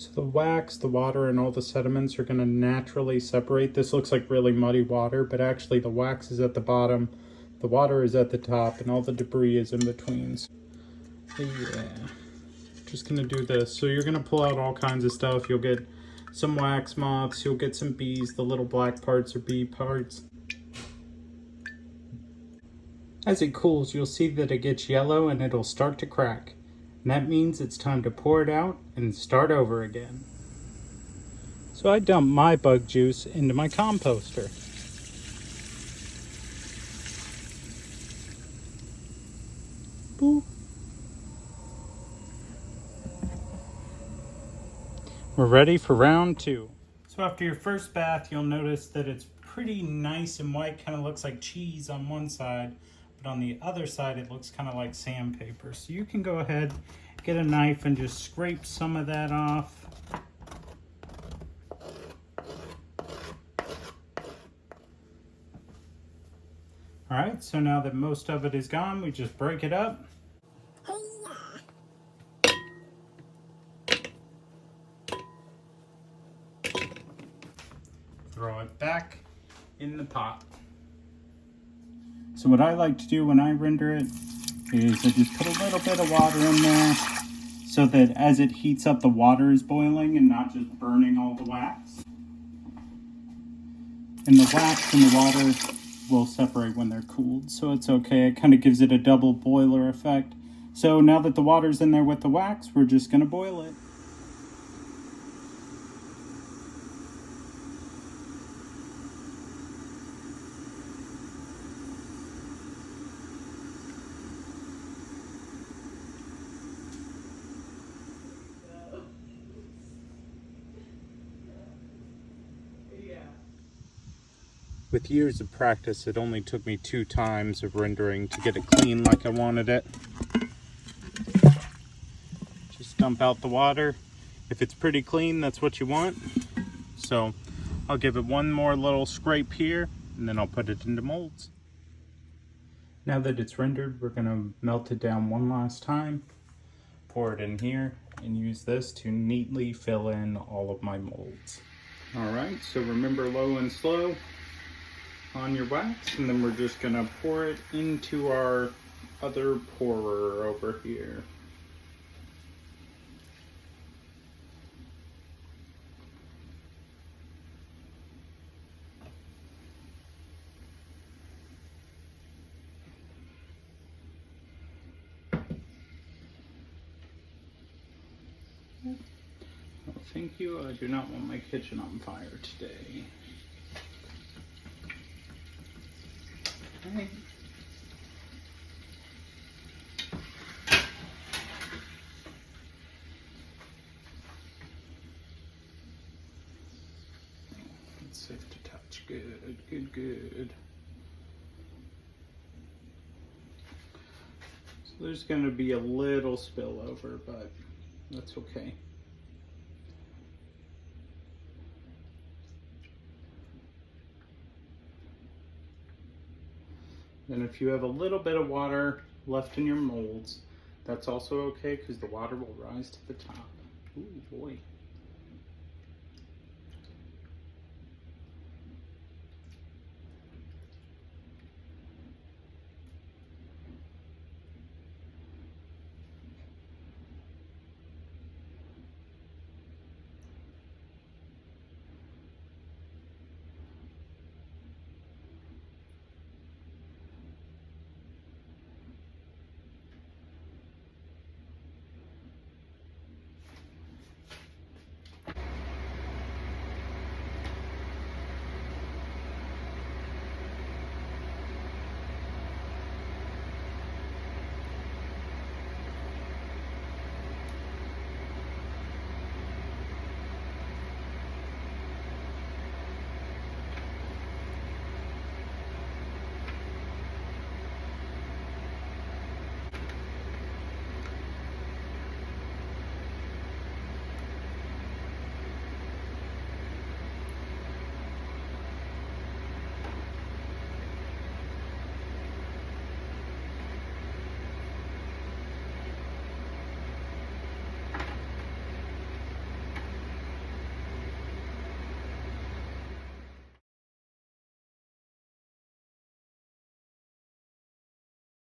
So the wax, the water, and all the sediments are going to naturally separate. This looks like really muddy water, but actually the wax is at the bottom, the water is at the top, and all the debris is in between. So, yeah, just going to do this. So you're going to pull out all kinds of stuff. You'll get some wax moths, you'll get some bees. The little black parts are bee parts. As it cools, you'll see that it gets yellow and it'll start to crack. And that means it's time to pour it out and start over again. So I dump my bug juice into my composter. Boop. We're ready for round 2. So after your first bath, you'll notice that it's pretty nice and white, kind of looks like cheese on one side, but on the other side it looks kind of like sandpaper. So you can go ahead, get a knife and just scrape some of that off. Alright, so now that most of it is gone, we just break it up. Throw it back in the pot. So what I like to do when I render it is I just put a little bit of water in there so that as it heats up, the water is boiling and not just burning all the wax. And the wax and the water will separate when they're cooled, so it's okay. It kind of gives it a double boiler effect. So now that the water's in there with the wax, we're just going to boil it. With years of practice, it only took me 2 times of rendering to get it clean like I wanted it. Just dump out the water. If it's pretty clean, that's what you want. So I'll give it one more little scrape here, and then I'll put it into molds. Now that it's rendered, we're going to melt it down one last time, pour it in here, and use this to neatly fill in all of my molds. Alright, so remember low and slow on your wax, and then we're just gonna pour it into our other pourer over here. Oh, thank you. I do not want my kitchen on fire today. Okay. It's safe to touch. Good, good, good. So there's going to be a little spillover, but that's okay. And if you have a little bit of water left in your molds, that's also okay because the water will rise to the top. Ooh, boy.